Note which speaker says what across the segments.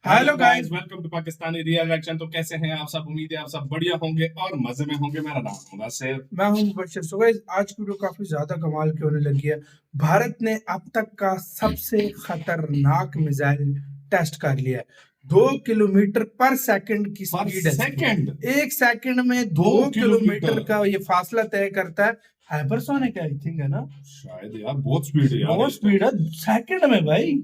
Speaker 1: Hello guys, welcome to Pakistani Real Action. तो कैसे हैं आप सब? उम्मीद है आप सब बढ़िया होंगे और मजे में होंगे। मेरा नाम होगा सिर्फ,
Speaker 2: मैं हूं मुबशर। सो गाइस, आज की वीडियो काफी ज्यादा कमाल की होने लगी है। भारत ने अब तक का सबसे खतरनाक मिसाइल टेस्ट कर लिया है। 2 किलोमीटर पर सेकंड की स्पीड है।
Speaker 1: सेकंड,
Speaker 2: एक सेकंड में 2 किलोमीटर का ये फासला तय करता है। हाइपरसोनिक आई थिंक है ना,
Speaker 1: शायद यार बहुत स्पीड है यार।
Speaker 2: बहुत स्पीड है सेकंड में भाई।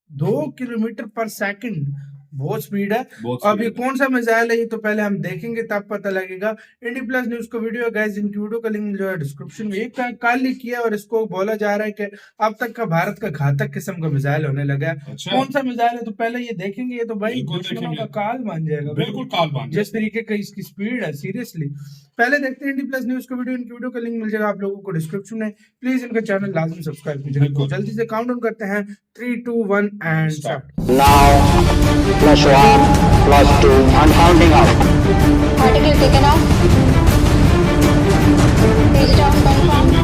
Speaker 2: 2 किलोमीटर पर सेकंड बहुत स्पीड है। अब ये कौन सा मिसाइल है ये तो पहले हम देखेंगे तब पता लगेगा। इंडी प्लस न्यूज को वीडियो गाइस, इनकी वीडियो का लिंक जो है डिस्क्रिप्शन में। एक कल ही किया और इसको बोला जा रहा है कि अब तक का भारत का घातक किस्म का मिसाइल होने लगा है।
Speaker 1: अच्छा।
Speaker 2: कौन सा मिसाइल है तो पहले ये देखेंगे। ये तो भाई दुश्मनों का काल बन जाएगा।
Speaker 1: बिल्कुल काल बन
Speaker 2: जिस तरीके का इसकी स्पीड है, सीरियसली। पहले देखते हैं इंडी प्लस न्यूज को वीडियो। इनकी वीडियो का लिंक मिल जाएगा आप लोगों को डिस्क्रिप्शन में। प्लीज इनका चैनल लाजमी सब्सक्राइब कीजिएगा। तो जल्दी से काउंट डाउन करते हैं 3, 2, 1 and start.
Speaker 3: Now, +1, +2, and counting out.
Speaker 4: Article taken off. Page down confirm.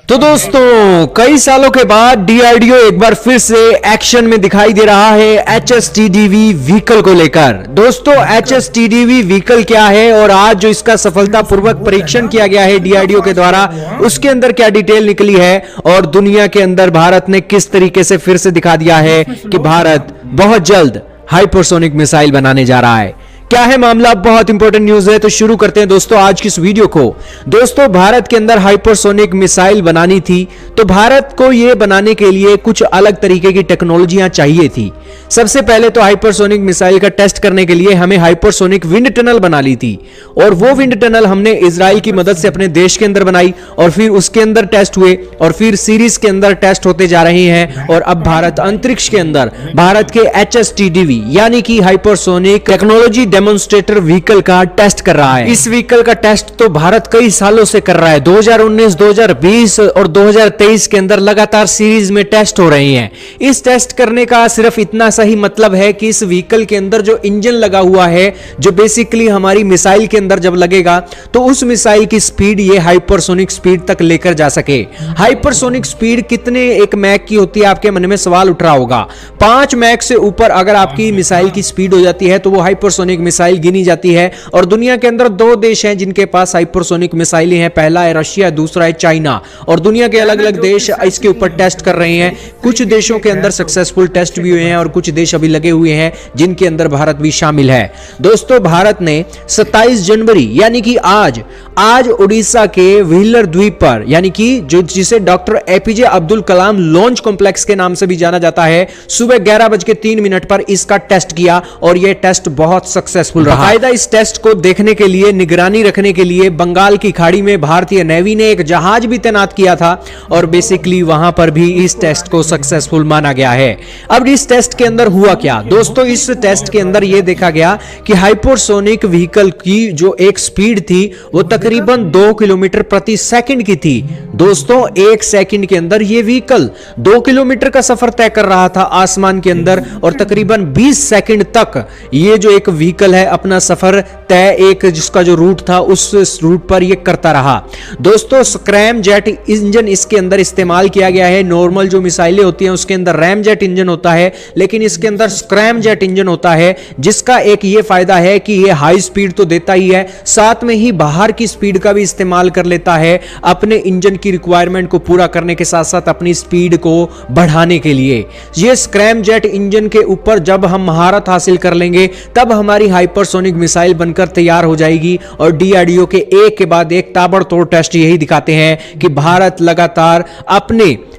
Speaker 5: तो दोस्तों, कई सालों के बाद डीआरडीओ एक बार फिर से एक्शन में दिखाई दे रहा है HSTDV व्हीकल को लेकर। दोस्तों, HSTDV व्हीकल क्या है और आज जो इसका सफलतापूर्वक परीक्षण किया गया है डीआरडीओ के द्वारा, उसके अंदर क्या डिटेल निकली है और दुनिया के अंदर भारत ने किस तरीके से फिर से दिखा दिया है कि भारत बहुत जल्द हाइपरसोनिक मिसाइल बनाने जा रहा है। क्या है मामला? बहुत इंपॉर्टेंट न्यूज है। तो शुरू करते हैं दोस्तों आज की इस वीडियो को। दोस्तों, भारत के अंदर हाइपरसोनिक मिसाइल बनानी थी तो भारत को यह बनाने के लिए कुछ अलग तरीके की टेक्नोलॉजियां चाहिए थी। सबसे पहले तो हाइपरसोनिक मिसाइल का टेस्ट करने के लिए हमें हाइपरसोनिक विंड टनल बना ली थी और वो विंड टनल हमने इजराइल की मदद से अपने देश के अंदर बनाई और फिर उसके अंदर टेस्ट हुए और फिर सीरीज के अंदर टेस्ट होते जा रहे हैं। और अब भारत अंतरिक्ष के अंदर भारत के HSTDV यानी कि हाइपरसोनिक टेक्नोलॉजी डेमोन्स्ट्रेटर व्हीकल का टेस्ट कर रहा है। इस व्हीकल का टेस्ट तो भारत कई सालों से कर रहा है। 2019, 2020 और 2023 के अंदर लगातार सीरीज में टेस्ट हो रहे हैं। इस टेस्ट करने का सिर्फ इतना सही मतलब है कि इस व्हीकल के अंदर जो इंजन लगा हुआ है, जो बेसिकली हमारी मिसाइल के अंदर जब लगेगा तो उस मिसाइल की स्पीड ये हाइपरसोनिक स्पीड तक लेकर जा सके। हाइपरसोनिक स्पीड कितने एक मैक की होती है, आपके मन में सवाल उठ रहा होगा। 5 मैक से ऊपर अगर आपकी मिसाइल की स्पीड हो जाती है तो वो हाइपरसोनिक मिसाइल गिनी जाती है। और दुनिया के अंदर 2 देश हैं जिनके पास हाइपरसोनिक मिसाइलें हैं। पहला है रशिया, दूसरा है चाइना। और दुनिया के अलग अलग देश इसके ऊपर टेस्ट कर रहे हैं। कुछ देशों के अंदर सक्सेसफुल टेस्ट भी हुए हैं और कुछ देश अभी लगे हुए हैं जिनके अंदर भारत भी शामिल है। दोस्तों, भारत ने 27 जनवरी यानी कि आज उड़ीसा के व्हीलर द्वीप पर, यानी कि जिसे doctor APJ Abdul Kalam launch complex के नाम से भी जाना जाता है, सुबह 11:03 पर इसका टेस्ट किया और यह टेस्ट बहुत सक्सेसफुल रहा। बाकायदा इस टेस्ट को देखने के लिए, निगरानी रखने के लिए बंगाल की खाड़ी में भारतीय नेवी ने एक जहाज भी तैनात किया था और बेसिकली वहां पर भी इस टेस्ट को सक्सेसफुल माना गया है। अब इस टेस्ट के अंदर हुआ क्या दोस्तों? इस टेस्ट के अंदर यह देखा गया कि हाइपरसोनिक व्हीकल की जो एक स्पीड थी वो तकरीबन 2 किलोमीटर प्रति सेकंड की थी। दोस्तों, 1 सेकंड के अंदर यह व्हीकल 2 किलोमीटर का सफर तय कर रहा था आसमान के अंदर और तकरीबन 20 सेकंड तक यह जो एक व्हीकल है अपना सफर तय, एक जिसका जो रूट था उस रूट पर यह करता रहा। दोस्तों, स्क्रैम जेट इंजन इसके अंदर इस्तेमाल किया गया है। नॉर्मल जो मिसाइलें होती हैं उसके अंदर रैम जेट इंजन होता है, लेकिन इसके अंदर स्क्रैम जेट इंजन होता है, जिसका एक ये फायदा है कि ये हाई स्पीड तो देता ही है, साथ में ही बाहर की स्पीड का भी इस्तेमाल कर लेता है अपने इंजन की रिक्वायरमेंट को पूरा करने के साथ साथ अपनी स्पीड को बढ़ाने के लिए। ये स्क्रैम जेट इंजन के ऊपर जब हम महारत हासिल कर लेंगे तब हमारी हाइपरसोनिक मिसाइल बनकर तैयार हो जाएगी। और डीआरडीओ के एक के बाद एक ताबड़तोड़ टेस्ट यही दिखाते हैं कि भारत लगातार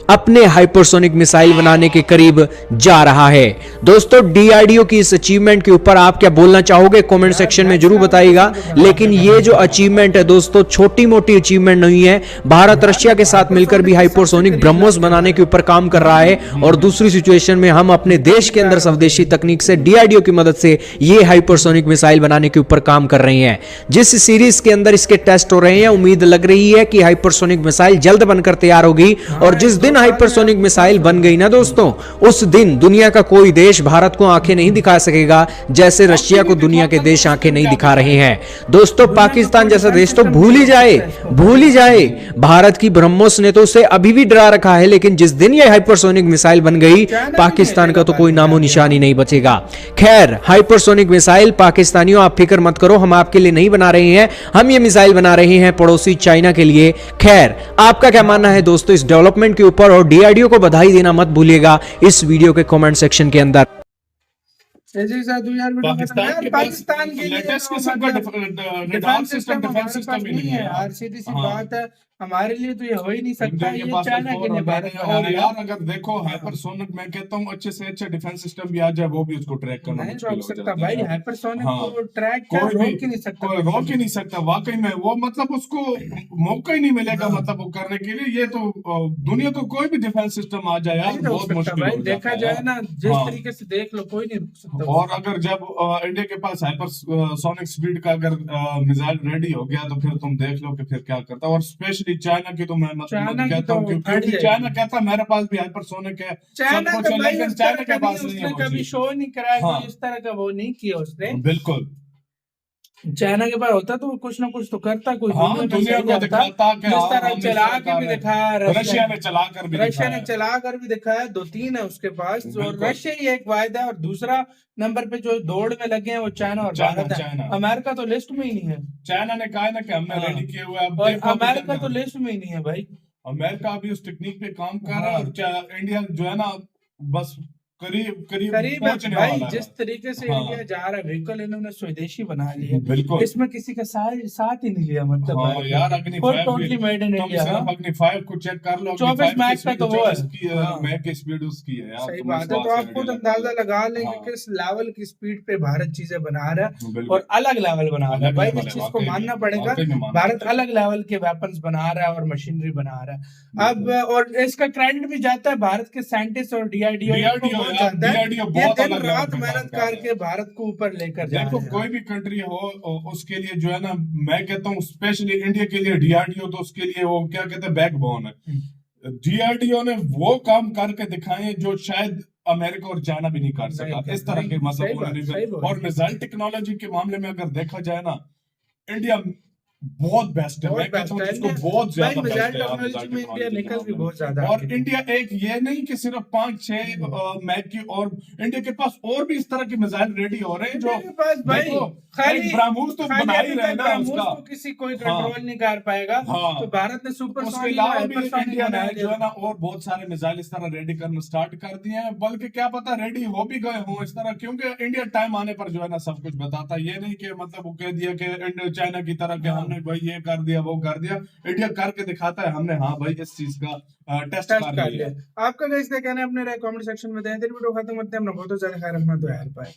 Speaker 5: अपने हाइपरसोनिक मिसाइल बनाने के करीब जा रहा है। दोस्तों, डीआरडीओ की इस अचीवमेंट के ऊपर आप क्या बोलना चाहोगे? कमेंट सेक्शन में जरूर बताइएगा। लेकिन ये जो अचीवमेंट है दोस्तों, छोटी मोटी अचीवमेंट नहीं है। भारत रशिया के साथ मिलकर भी हाइपरसोनिक ब्रह्मोस बनाने के ऊपर काम कर रहा है और दूसरी सिचुएशन में हम अपने देश के अंदर स्वदेशी तकनीक से डीआरडीओ की मदद से ये हाइपरसोनिक मिसाइल बनाने के ऊपर काम कर रहे हैं। जिस सीरीज के अंदर इसके टेस्ट हो रहे हैं, उम्मीद लग रही है कि हाइपरसोनिक मिसाइल जल्द बनकर तैयार होगी और जिस दिन हाइपरसोनिक मिसाइल बन गई ना दोस्तों, उस दिन दुनिया का कोई देश भारत को आंखें नहीं दिखा सकेगा जैसे रशिया को दुनिया के देश आंखें नहीं दिखा रहे हैं। दोस्तों पाकिस्तान जैसा देश तो भूल ही जाए। भारत की ब्रह्मोस ने तो उसे अभी भी डरा रखा है, लेकिन जिस दिन ये हाइपरसोनिक मिसाइल बन गई पाकिस्तान का तो कोई नामो निशान ही नहीं बचेगा। खैर हाइपरसोनिक मिसाइल पाकिस्तानियों आप फिक्र मत करो, हम आपके लिए नहीं बना रहे हैं, हम ये मिसाइल बना रहे हैं पड़ोसी चाइना के लिए। खैर आपका क्या मानना है दोस्तों इस डेवलपमेंट के ऊपर, और डीआरडीओ को बधाई देना मत भूलिएगा इस वीडियो के कमेंट सेक्शन के अंदर।
Speaker 2: पाकिस्तान के
Speaker 1: लेटेस्ट किस्म का डिफेंस सिस्टम भी नहीं है
Speaker 2: यार, सीधी सी बात है, हमारे लिए तो ये हो ही नहीं सकता। ये चाइना के लिए भारत का
Speaker 1: और यार अगर देखो हाइपरसोनिक, मैं कहता हूँ अच्छे से अच्छा डिफेंस सिस्टम भी आ जाए वो भी उसको ट्रैक करना
Speaker 2: नहीं
Speaker 1: मुश्किल
Speaker 2: रोक
Speaker 1: हो
Speaker 2: सकता
Speaker 1: जाता
Speaker 2: भाई।
Speaker 1: है।
Speaker 2: हाइपरसोनिक
Speaker 1: हाँ,
Speaker 2: को ट्रैक
Speaker 1: कोई भी
Speaker 2: रोक ही नहीं सकता,
Speaker 1: रोक ही नहीं सकता वाकई में। वो मतलब उसको मौका ही नहीं मिलेगा मतलब वो करने के लिए। ये तो दुनिया को कोई भी डिफेंस सिस्टम आ जाए यार
Speaker 2: नहीं रोक
Speaker 1: बहुत
Speaker 2: सकता
Speaker 1: मुश्किल
Speaker 2: भाई।
Speaker 1: हो
Speaker 2: देखा
Speaker 1: जाता
Speaker 2: जाए
Speaker 1: है।
Speaker 2: ना जिस
Speaker 1: हाँ।
Speaker 2: तरीके से देख लो, कोई नहीं रोक सकता।
Speaker 1: और अगर जब इंडिया के पास हाइपरसोनिक स्पीड का अगर मिसाइल रेडी हो गया तो फिर तुम देख लो कि फिर क्या करता। और स्पेशली चाइना की तो मैं
Speaker 2: चाइना की
Speaker 1: कहता हूँ
Speaker 2: तो
Speaker 1: क्योंकि
Speaker 2: हट जाएगी।
Speaker 1: चाइना कहता है मेरे पास भी हाइपरसोनिक है,
Speaker 2: चाइना
Speaker 1: सब
Speaker 2: का
Speaker 1: कुछ है,
Speaker 2: भाई
Speaker 1: लेकिन
Speaker 2: उस
Speaker 1: चाइना
Speaker 2: तरह
Speaker 1: के
Speaker 2: का
Speaker 1: पास
Speaker 2: नहीं,
Speaker 1: नहीं
Speaker 2: उसने
Speaker 1: है वो
Speaker 2: कभी
Speaker 1: चीज।
Speaker 2: शो नहीं कराया,
Speaker 1: हाँ।
Speaker 2: कोई इस तरह का वो नहीं किया उसने।
Speaker 1: बिल्कुल
Speaker 2: चाइना के पास होता तो वो कुछ ना कुछ तो करता, कोई
Speaker 1: हाँ,
Speaker 2: दुनिया में
Speaker 1: दुनिया
Speaker 2: सही
Speaker 1: को
Speaker 2: जाता।
Speaker 1: दिखाता कि
Speaker 2: जिस
Speaker 1: हाँ,
Speaker 2: तरह
Speaker 1: हम
Speaker 2: चला
Speaker 1: इसका
Speaker 2: के भी
Speaker 1: है।
Speaker 2: दिखाया
Speaker 1: रशिया ने चलाकर भी
Speaker 2: रशिया ने
Speaker 1: दिखाया।
Speaker 2: चला कर भी दिखाया। 2-3 है उसके पास, और
Speaker 1: बिल्कुल।
Speaker 2: रशिया ही एक वायदा है। और दूसरा नंबर पे जो दौड़ में लगे हैं वो चाइना और
Speaker 1: चाइना,
Speaker 2: भारत है।
Speaker 1: चाइना।
Speaker 2: अमेरिका तो लिस्ट में ही नहीं है।
Speaker 1: चाइना ने कहा है ना कि हमने
Speaker 2: हाँ।
Speaker 1: रेडी किए हुए हैं, अब
Speaker 2: और
Speaker 1: देखो अभी
Speaker 2: अमेरिका
Speaker 1: क्या
Speaker 2: तो
Speaker 1: करना।
Speaker 2: लिस्ट में ही नहीं है भाई।
Speaker 1: अमेरिका अभी उस टेक्निक पे काम कर रहा है
Speaker 2: हाँ।
Speaker 1: और क्या इंडिया जो है ना बस करीब
Speaker 2: करीब
Speaker 1: पहुंचने
Speaker 2: भाई
Speaker 1: वाला है।
Speaker 2: जिस तरीके से
Speaker 1: हाँ।
Speaker 2: इंडिया जा रहा है, व्हीकल इन्होंने स्वदेशी बना लिया।
Speaker 1: बिल्कुल।
Speaker 2: इसमें किसी का साथ ही नहीं लिया मतलब
Speaker 1: हाँ
Speaker 2: भारत ने।
Speaker 1: यार अग्नि
Speaker 2: फुल
Speaker 1: 5
Speaker 2: टोटली मेड इन
Speaker 1: तुम
Speaker 2: इंडिया।
Speaker 1: सिर्फ अग्नि 5 को चेक कर लो।
Speaker 2: 24 मैच का तो वो है। हाँ।
Speaker 1: मैच की स्पीड उसकी है यार।
Speaker 2: सही
Speaker 1: तुम
Speaker 2: बात
Speaker 1: इस
Speaker 2: है। तो
Speaker 1: से
Speaker 2: आप खुद
Speaker 1: idea
Speaker 2: अंदाजा
Speaker 1: लगा
Speaker 2: लगा लें कि
Speaker 1: हाँ।
Speaker 2: किस लेवल की स्पीड पे भारत चीजें बना रहा है,
Speaker 1: बिल्कुल।
Speaker 2: और अलग लेवल बना रहा है
Speaker 1: अलग
Speaker 2: भाई।
Speaker 1: level
Speaker 2: इस
Speaker 1: है,
Speaker 2: चीज को
Speaker 1: वाकई में,
Speaker 2: मानना पड़ेगा।
Speaker 1: वाकई में मानना
Speaker 2: भारत
Speaker 1: पड़ेगा।
Speaker 2: अलग लेवल के वेपन्स बना रहा है और मशीनरी बना रहा है अब। और इसका क्रेडिट भी जाता है भारत के साइंटिस्ट और डीआरडीओ
Speaker 1: DRDO
Speaker 2: बहुत
Speaker 1: यार,
Speaker 2: जाता है।
Speaker 1: DRDO
Speaker 2: ये
Speaker 1: बहुत
Speaker 2: दिन
Speaker 1: अलग level
Speaker 2: रात
Speaker 1: पे
Speaker 2: मेहनत
Speaker 1: काम कर
Speaker 2: करके भारत को ऊपर लेकर जा
Speaker 1: देखो
Speaker 2: रहे हैं।
Speaker 1: कोई भी कंट्री हो उसके लिए जो है ना, मैं कहता हूँ स्पेशली इंडिया के लिए डीआरडीओ तो उसके लिए वो क्या कहते हैं बैकबोन है। डीआरडीओ ने वो काम करके दिखाए जो शायद अमेरिका और चाइना भी नहीं कर सका। इस तरह के
Speaker 2: सही बात,
Speaker 1: मतलब
Speaker 2: सही बात।
Speaker 1: और मिसाइल टेक्नोलॉजी के मामले में अगर देखा जाए ना, इंडिया बहुत बेस्ट है। मैं कहता हूँ इसको बहुत ज्यादा बेस्ट है यार मिसाइल
Speaker 2: में इंडिया
Speaker 1: टेक्नोलॉजी
Speaker 2: निकल
Speaker 1: के
Speaker 2: भी
Speaker 1: मामले
Speaker 2: बहुत
Speaker 1: में।
Speaker 2: ज्यादा
Speaker 1: और
Speaker 2: आगे।
Speaker 1: इंडिया एक ये नहीं कि सिर्फ 5-6 मैच की, और इंडिया के पास और भी इस तरह के मिसाइल रेडी हो रहे हैं जो
Speaker 2: इंडिया के पास भाई
Speaker 1: देखो,
Speaker 2: खाली
Speaker 1: भाई ब्रह्मोस तो
Speaker 2: खाली
Speaker 1: बना ही
Speaker 2: अभी
Speaker 1: रहे
Speaker 2: तक
Speaker 1: ना
Speaker 2: ब्रह्मोस
Speaker 1: उसका।
Speaker 2: को किसी कोई कंट्रोल नहीं कर पाएगा।
Speaker 1: हाँ।
Speaker 2: तो भारत ने सुपर
Speaker 1: उसके अलावा भी इंडिया ने जो है ना और बहुत सारे मिसाइल इस तरह रेडी करना स्टार्ट कर दिए हैं, बल्कि क्या पता रेडी हो भी गए हों इस तरह, क्योंकि इंडिया टाइम आने पर जो है ना सब कुछ बताता है। ये नहीं कि मतलब वो कह दिया कि चाइना की तरह कि हमने भाई ये कर दिया वो कर दिया। इंडिया करके दिखाता है हमने हाँ भाई इस चीज का टेस्ट कर लिया।
Speaker 2: आपका क्या कहना है अपने कमेंट सेक्शन में दें। वीडियो खत्म करते हैं। अपना बहुत ज्यादा ख्याल रखना तो यार पाए।